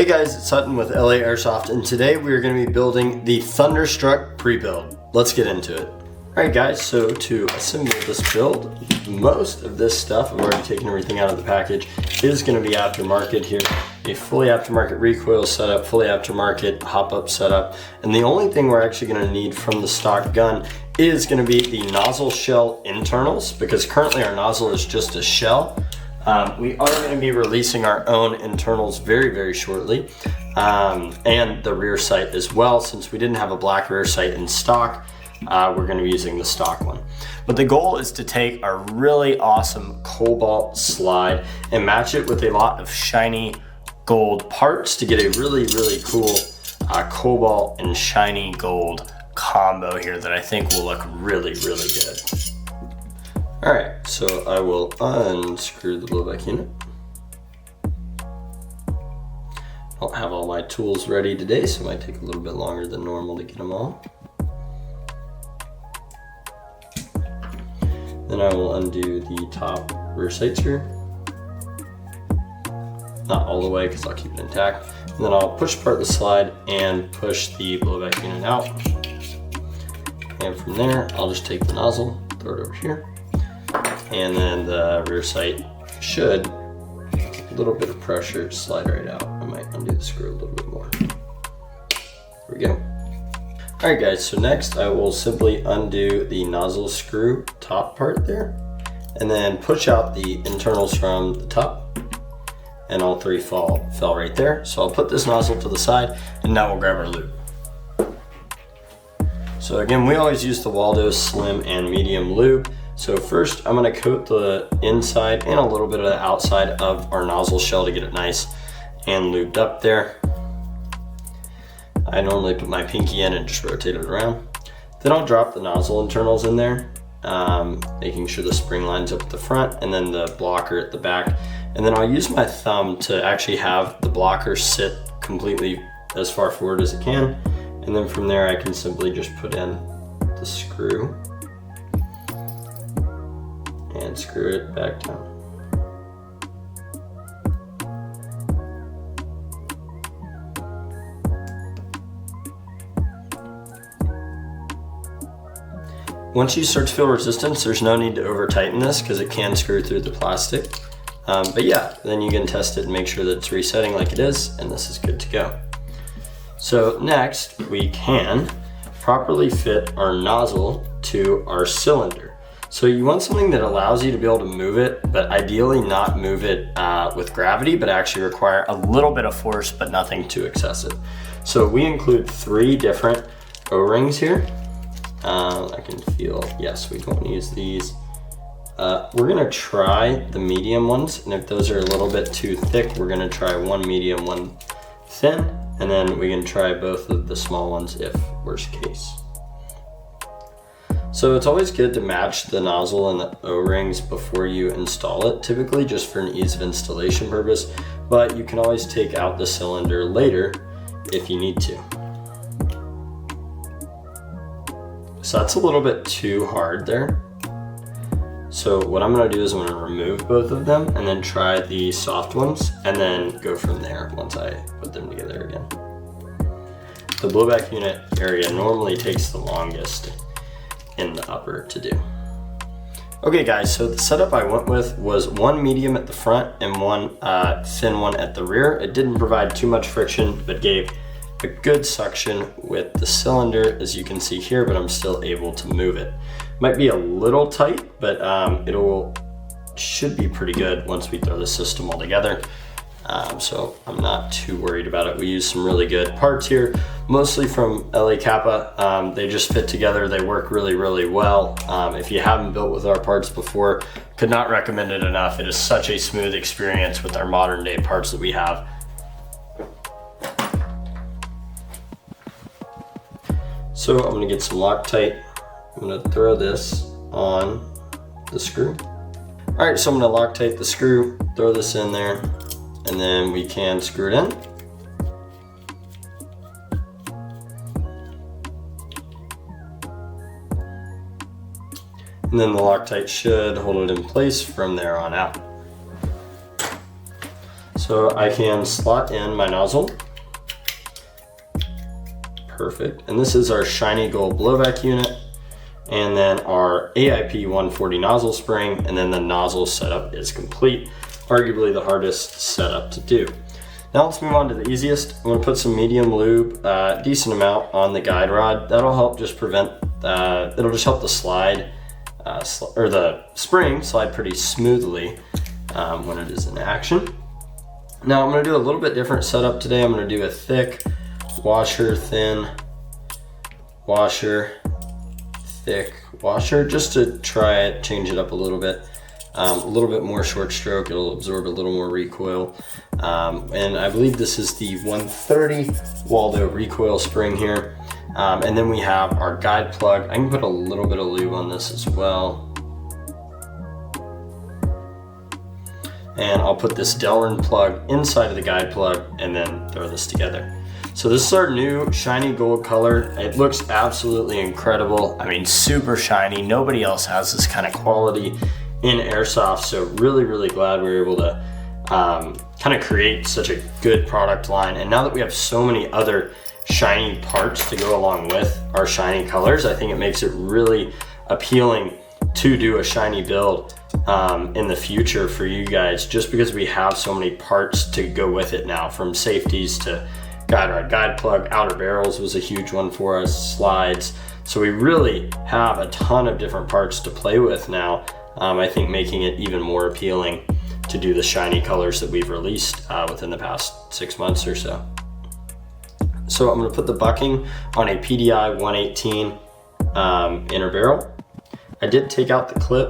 Hey guys, it's Hutton with LA Airsoft, and today we're going to be building the Thunderstruck pre-build. Let's get into it. Alright guys, so to assemble this build, most of this stuff, I've already taken everything out of the package, is going to be aftermarket here. A fully aftermarket recoil setup, fully aftermarket hop-up setup, and the only thing we're actually going to need from the stock gun is going to be the nozzle shell internals, because currently our nozzle is just a shell. We are going to be releasing our own internals very, very shortly, and the rear sight as well. Since we didn't have a black rear sight in stock, we're going to be using the stock one. But the goal is to take our really awesome Cobalt slide and match it with a lot of shiny gold parts to get a really, really cool Cobalt and shiny gold combo here that I think will look really, really good. Alright, so I will unscrew the blowback unit. I don't have all my tools ready today, so it might take a little bit longer than normal to get them all. Then I will undo the top rear sight screw. Not all the way because I'll keep it intact. And then I'll push apart the slide and push the blowback unit out. And from there, I'll just take the nozzle, throw it over here. And then the rear sight should, a little bit of pressure, slide right out. I might undo the screw a little bit more. There we go. Alright guys, so next I will simply undo the nozzle screw top part there, and then push out the internals from the top, and all three fell right there. So I'll put this nozzle to the side, and now we'll grab our lube. So again, we always use the Waldo Slim and Medium lube. So first I'm going to coat the inside and a little bit of the outside of our nozzle shell to get it nice and lubed up there. I normally put my pinky in and just rotate it around. Then I'll drop the nozzle internals in there, making sure the spring lines up at the front and then the blocker at the back. And then I'll use my thumb to actually have the blocker sit completely as far forward as it can. And then from there I can simply just put in the screw and screw it back down. Once you start to feel resistance, there's no need to over tighten this because it can screw through the plastic. But yeah, then you can test it and make sure that it's resetting like it is, and this is good to go. So next, we can properly fit our nozzle to our cylinder. So you want something that allows you to be able to move it, but ideally not move it with gravity, but actually require a little bit of force, but nothing too excessive. So we include 3 different O-rings here. I can feel, yes, we don't use these. We're gonna try the medium ones, and if those are a little bit too thick, we're gonna try one medium, one thin, and then we can try both of the small ones if worst case. So it's always good to match the nozzle and the O-rings before you install it, typically just for an ease of installation purpose, but you can always take out the cylinder later if you need to. So that's a little bit too hard there. So what I'm gonna do is I'm gonna remove both of them and then try the soft ones and then go from there once I put them together again. The blowback unit area normally takes the longest in the upper to do. Okay guys, so the setup I went with was one medium at the front and one thin one at the rear. It didn't provide too much friction, but gave a good suction with the cylinder, as you can see here, but I'm still able to move it. Might be a little tight, but should be pretty good once we throw the system all together. So I'm not too worried about it. We use some really good parts here, mostly from LA Capa. They just fit together. They work really, really well. If you haven't built with our parts before, could not recommend it enough. It is such a smooth experience with our modern day parts that we have. So I'm gonna get some Loctite. I'm gonna throw this on the screw. All right, so I'm gonna Loctite the screw, throw this in there, and then we can screw it in. And then the Loctite should hold it in place from there on out. So So I can slot in my nozzle. Perfect. And this is our shiny gold blowback unit. And then our AIP 140 nozzle spring, and then the nozzle setup is complete. Arguably the hardest setup to do. Now let's move on to the easiest. I'm gonna put some medium lube, decent amount on the guide rod. That'll help just prevent, it'll just help the slide, or the spring slide pretty smoothly when it is in action. Now I'm gonna do a little bit different setup today. I'm gonna do a thick washer, thin washer, thick washer, just to try it, change it up a little bit more short stroke. It'll absorb a little more recoil. And I believe this is the 130 Waldo recoil spring here. And then we have our guide plug. I can put a little bit of lube on this as well. And I'll put this Delrin plug inside of the guide plug and then throw this together. So this is our new shiny gold color. It looks absolutely incredible. I mean, super shiny. Nobody else has this kind of quality in airsoft. So really, really glad we were able to kind of create such a good product line. And now that we have so many other shiny parts to go along with our shiny colors, I think it makes it really appealing to do a shiny build in the future for you guys, just because we have so many parts to go with it now, from safeties to guide rod, guide plug, outer barrels was a huge one for us, slides. So we really have a ton of different parts to play with now. I think making it even more appealing to do the shiny colors that we've released within the past 6 months or so. So I'm gonna put the bucking on a PDI 118 inner barrel. I did take out the clip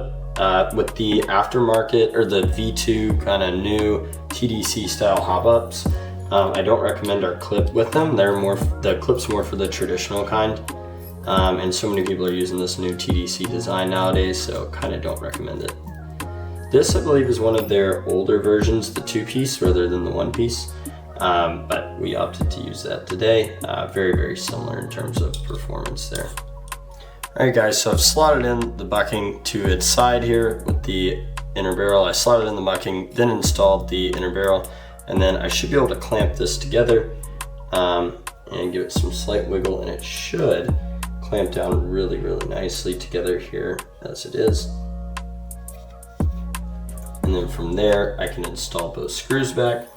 with the aftermarket or the V2 kind of new TDC style hop-ups. I don't recommend our clip with them. The clip's more for the traditional kind. And so many people are using this new TDC design nowadays, so kind of don't recommend it. This, I believe, is one of their older versions, the 2-piece rather than the 1-piece. But we opted to use that today. Very, very similar in terms of performance there. All right, guys, so I've slotted in the bucking to its side here with the inner barrel. I slotted in the bucking, then installed the inner barrel, and then I should be able to clamp this together and give it some slight wiggle, and it should clamp down really, really nicely together here as it is. And then from there, I can install both screws back.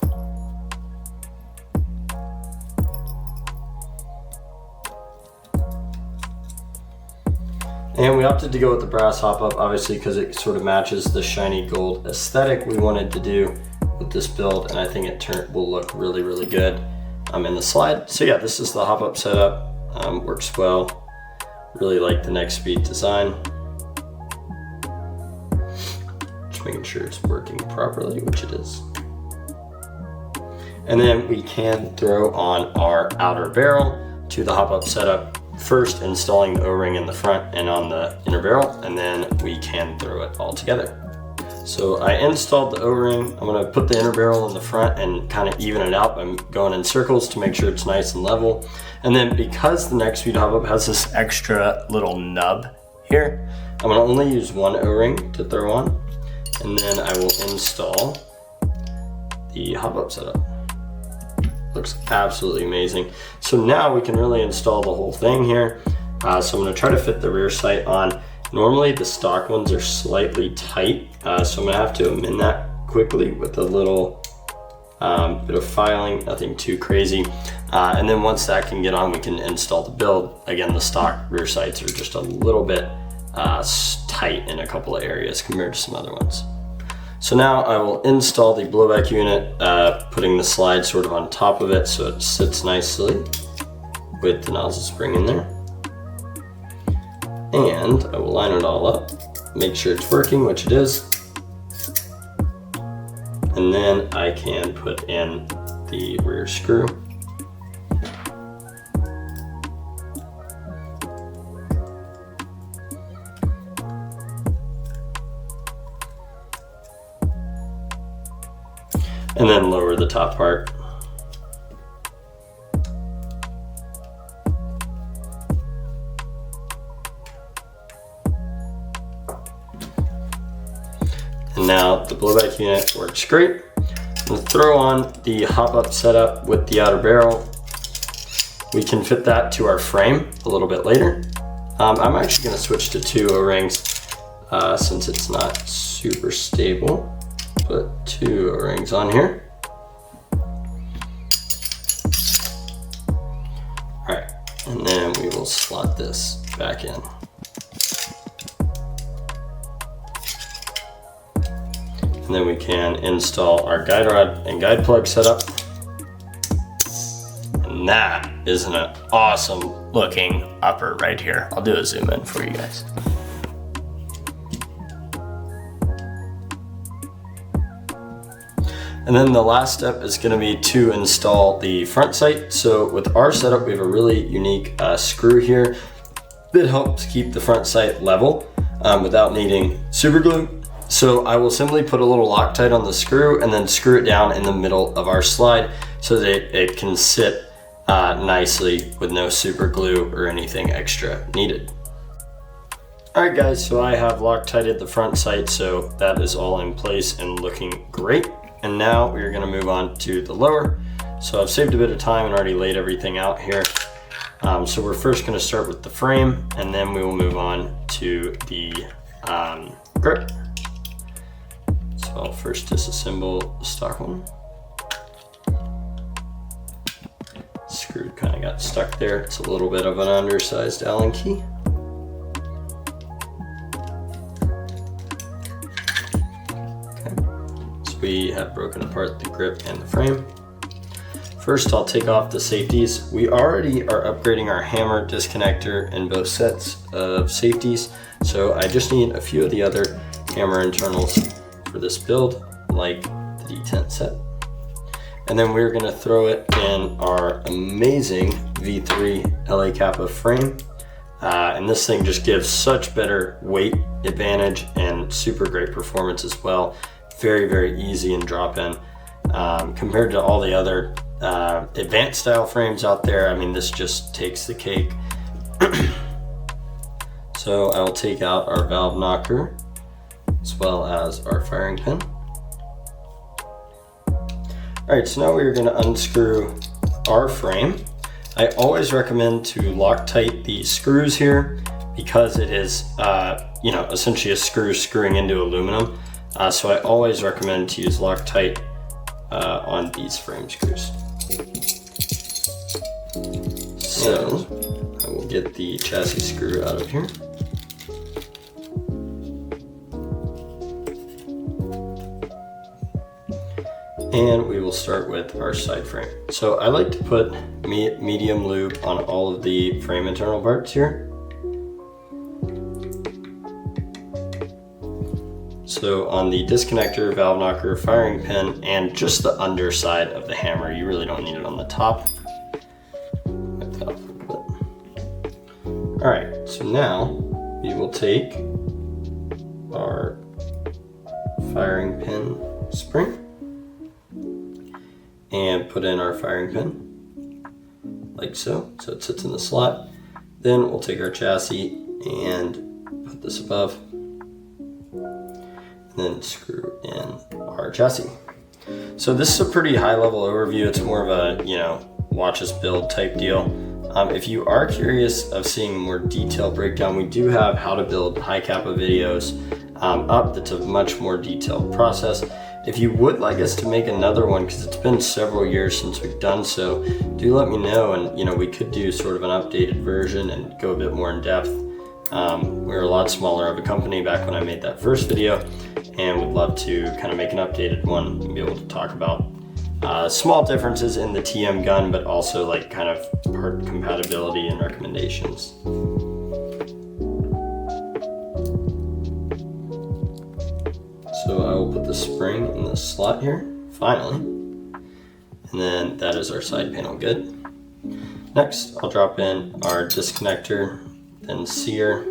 And we opted to go with the brass hop-up, obviously, because it sort of matches the shiny gold aesthetic we wanted to do with this build, and I think it will look really, really good in the slide. So yeah, this is the hop-up setup. Works well. Really like the next speed design. Just making sure it's working properly, which it is. And then we can throw on our outer barrel to the hop-up setup. First installing the O-ring in the front and on the inner barrel, and then we can throw it all together. So I installed the O-ring. I'm gonna put the inner barrel in the front and kind of even it out. I'm going in circles to make sure it's nice and level. And then because the next speed hop-up has this extra little nub here, I'm gonna only use one O-ring to throw on, and then I will install the hop-up setup. Looks absolutely amazing. So now we can really install the whole thing here. So I'm gonna try to fit the rear sight on. Normally the stock ones are slightly tight, so I'm gonna have to amend that quickly with a little bit of filing, nothing too crazy. And then once that can get on, we can install the build. Again, the stock rear sights are just a little bit tight in a couple of areas compared to some other ones. So now I will install the blowback unit, putting the slide sort of on top of it so it sits nicely with the nozzle spring in there. And I will line it all up, make sure it's working, which it is. And then I can put in the rear screw. And then lower the top part. And now the blowback unit works great. We'll throw on the hop-up setup with the outer barrel. We can fit that to our frame a little bit later. I'm actually going to switch to 2 O-rings since it's not super stable. Put 2 O-rings on here. Alright, and then we will slot this back in. And then we can install our guide rod and guide plug setup. And that is an awesome looking upper right here. I'll do a zoom in for you guys. And then the last step is going to be to install the front sight. So with our setup, we have a really unique screw here that helps keep the front sight level without needing super glue. So I will simply put a little Loctite on the screw and then screw it down in the middle of our slide so that it can sit nicely with no super glue or anything extra needed. Alright guys, so I have Loctited the front sight, so that is all in place and looking great. And now we're going to move on to the lower. So I've saved a bit of time and already laid everything out here. So we're first going to start with the frame, and then we will move on to the grip. So I'll first disassemble the stock one. Screw kind of got stuck there. It's a little bit of an undersized Allen key. We have broken apart the grip and the frame. First, I'll take off the safeties. We already are upgrading our hammer disconnector in both sets of safeties, so I just need a few of the other hammer internals for this build, like the D10 set. And then we're gonna throw it in our amazing V3 LA Capa frame. And this thing just gives such better weight advantage and super great performance as well. Very, very easy and drop in compared to all the other advanced style frames out there. I mean, this just takes the cake. So I will take out our valve knocker as well as our firing pin. All right, so now we're going to unscrew our frame. I always recommend to Loctite the screws here because it is, essentially a screw screwing into aluminum. So I always recommend to use Loctite on these frame screws. So I will get the chassis screw out of here. And we will start with our side frame. So I like to put medium lube on all of the frame internal parts here. So on the disconnector, valve knocker, firing pin, and just the underside of the hammer. You really don't need it on the top. All right, so now we will take our firing pin spring and put in our firing pin, like so. So it sits in the slot. Then we'll take our chassis and put this above, and then screw in our chassis. So this is a pretty high level overview. It's more of a, watch us build type deal. If you are curious of seeing a more detailed breakdown, we do have how to build high Capa videos up. That's a much more detailed process. If you would like us to make another one, because it's been several years since we've done so, do let me know, and we could do sort of an updated version and go a bit more in depth. We were a lot smaller of a company back when I made that first video, and would love to kind of make an updated one and be able to talk about small differences in the TM gun, but also like kind of part compatibility and recommendations. So I will put the spring in the slot here, finally. And then that is our side panel good. Next, I'll drop in our disconnector, then sear,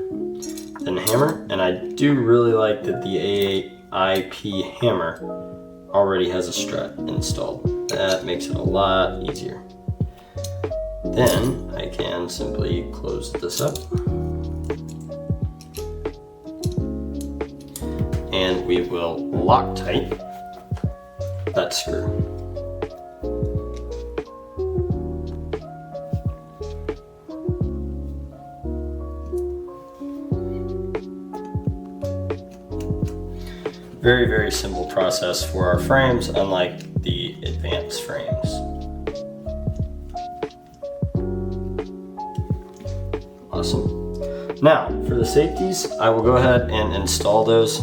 then hammer. And I do really like that the AIP hammer already has a strut installed. That makes it a lot easier. Then I can simply close this up. And we will Loctite that screw. Very, very simple process for our frames, unlike the advanced frames. Awesome. Now, for the safeties, I will go ahead and install those.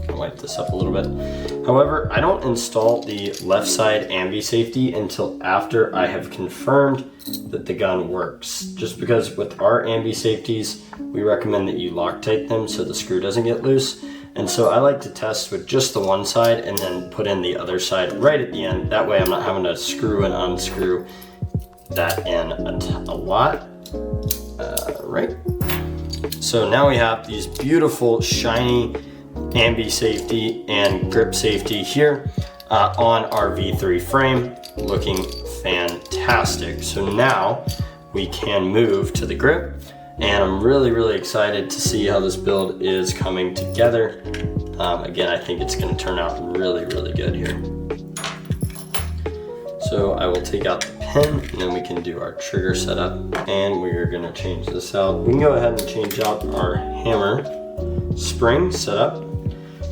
I'll wipe this up a little bit. However, I don't install the left side ambi safety until after I have confirmed that the gun works. Just because with our ambi safeties, we recommend that you Loctite them so the screw doesn't get loose. And so I like to test with just the one side and then put in the other side right at the end. That way I'm not having to screw and unscrew that in a lot. Right. So now we have these beautiful shiny ambi safety and grip safety here on our V3 frame, looking fantastic. So now we can move to the grip. And I'm really, really excited to see how this build is coming together. Again, I think it's going to turn out really, really good here. So I will take out the pin and then we can do our trigger setup. And we're going to change this out. We can go ahead and change out our hammer spring setup.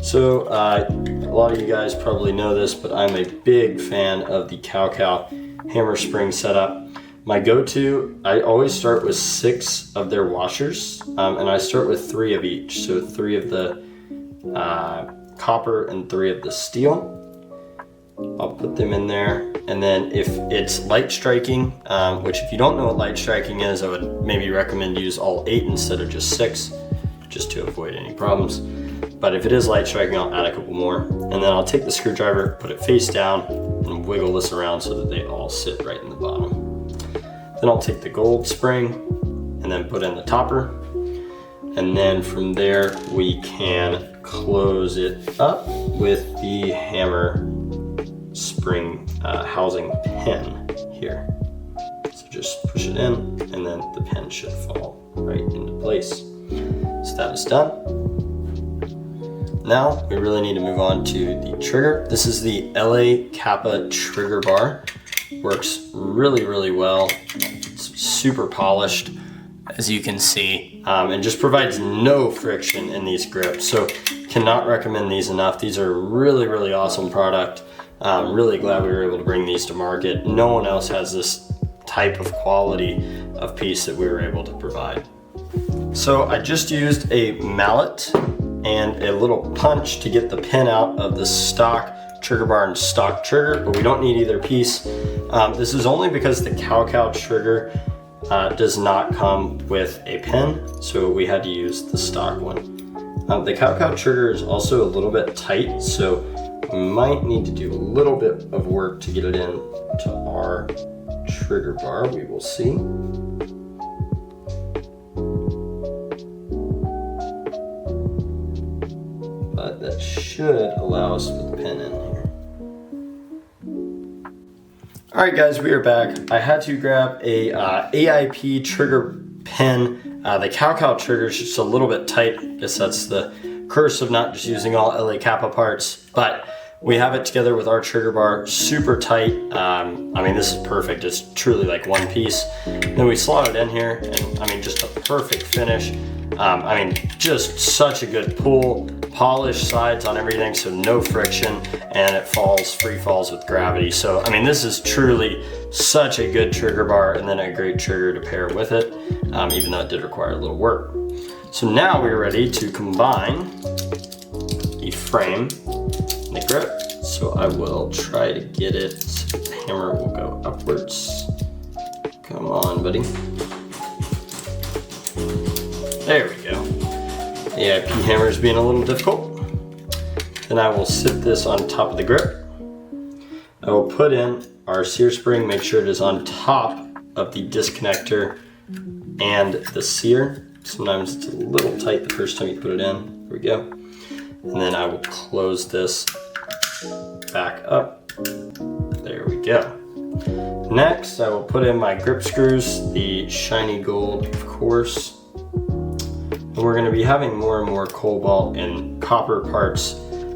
So a lot of you guys probably know this, but I'm a big fan of the Capa hammer spring setup. My go-to, I always start with 6 of their washers, and I start with 3 of each. So 3 of the copper and 3 of the steel. I'll put them in there. And then if it's light striking, which if you don't know what light striking is, I would maybe recommend use all 8 instead of just 6, just to avoid any problems. But if it is light striking, I'll add a couple more. And then I'll take the screwdriver, put it face down, and wiggle this around so that they all sit right in the bottom. Then I'll take the gold spring and then put in the topper. And then from there, we can close it up with the hammer spring housing pin here. So just push it in and then the pin should fall right into place. So that is done. Now we really need to move on to the trigger. This is the LA Capa trigger bar. Works really, really well. It's super polished, as you can see, and just provides no friction in these grips. So cannot recommend these enough. These are really, really awesome product. Really glad we were able to bring these to market. No one else has this type of quality of piece that we were able to provide. So I just used a mallet and a little punch to get the pin out of the stock trigger bar and stock trigger, but we don't need either piece. This is only because the Capa trigger does not come with a pin, so we had to use the stock one. The Capa trigger is also a little bit tight, so we might need to do a little bit of work to get it in to our trigger bar. We will see. But that should allow us to put the pin in here. Alright guys, we are back. I had to grab a AIP trigger pin. The Capa trigger is just a little bit tight. I guess that's the curse of not just using all LA Capa parts, but we have it together with our trigger bar, super tight. I mean, this is perfect. It's truly like one piece. Then we slot it in here, and I mean, just a perfect finish. I mean, just such a good pull, polished sides on everything, so no friction, and it free falls with gravity. So, I mean, this is truly such a good trigger bar, and then a great trigger to pair with it, even though it did require a little work. So now we're ready to combine the frame and the grip. So I will try to get it, so the hammer will go upwards. Come on, buddy. There we go. The AIP hammer is being a little difficult. Then I will sit this on top of the grip. I will put in our sear spring, make sure it is on top of the disconnector and the sear. Sometimes it's a little tight the first time you put it in. There we go. And then I will close this back up. There we go. Next, I will put in my grip screws, the shiny gold, of course. And we're going to be having more and more cobalt and copper parts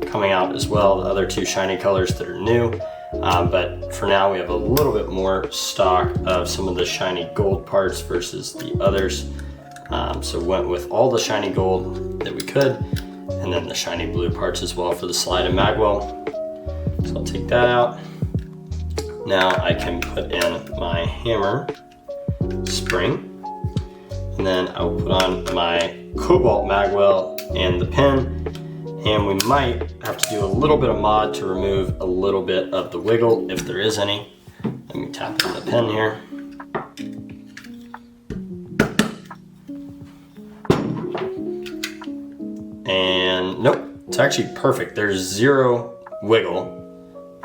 coming out as well, the other two shiny colors that are new. But for now, we have a little bit more stock of some of the shiny gold parts versus the others. So went with all the shiny gold that we could, and then the shiny blue parts as well for the slide and magwell. So I'll take that out. Now I can put in my hammer spring, and then I'll put on my Cobalt magwell and the pin, and we might have to do a little bit of mod to remove a little bit of the wiggle if there is any. Let me tap on the pin here. And nope, it's actually perfect. There's zero wiggle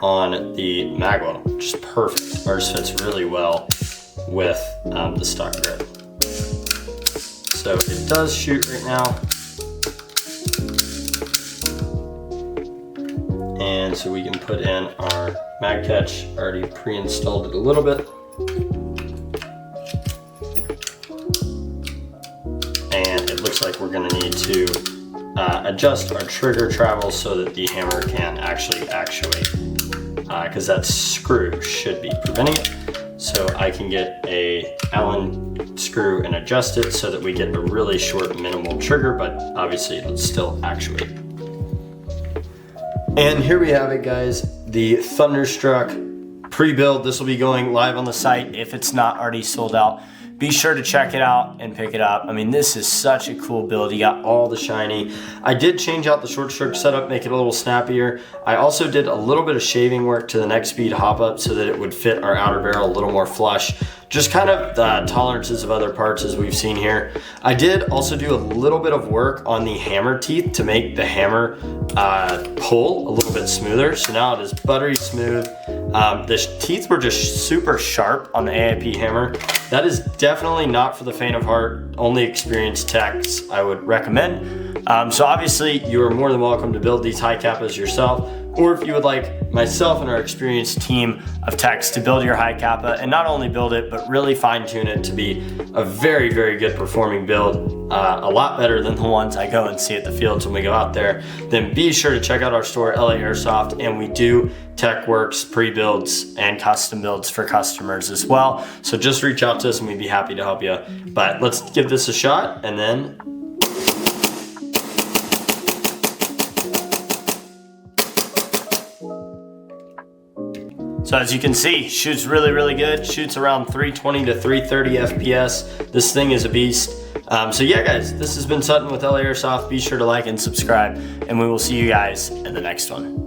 on the magwell, which is perfect. Ours fits really well with the stock grid. So it does shoot right now. And so we can put in our mag catch. Already pre-installed it a little bit. And it looks like we're gonna need to adjust our trigger travel so that the hammer can actually actuate, because that screw should be preventing it. So I can get a Allen screw and adjust it so that we get a really short minimal trigger, but obviously it'll still actuate. And here we have it, guys, the Thunderstruck pre-build. This will be going live on the site if it's not already sold out. Be sure to check it out and pick it up. I mean, this is such a cool build. You got all the shiny. I did change out the short stroke setup, make it a little snappier. I also did a little bit of shaving work to the next speed hop up so that it would fit our outer barrel a little more flush. Just kind of the tolerances of other parts as we've seen here. I did also do a little bit of work on the hammer teeth to make the hammer pull a little bit smoother. So now it is buttery smooth. The teeth were just super sharp on the AIP hammer. That is definitely not for the faint of heart. Only experienced techs I would recommend. So obviously you are more than welcome to build these high Capas yourself, or if you would like myself and our experienced team of techs to build your high Capa, and not only build it, but really fine tune it to be a very, very good performing build, a lot better than the ones I go and see at the fields when we go out there, then be sure to check out our store, LA Airsoft, and we do tech works, pre-builds, and custom builds for customers as well. So just reach out to us and we'd be happy to help you. But let's give this a shot, and then so as you can see, shoots really, really good. Shoots around 320 to 330 FPS. This thing is a beast. So yeah, guys, this has been Sutton with LA Airsoft. Be sure to like and subscribe, and we will see you guys in the next one.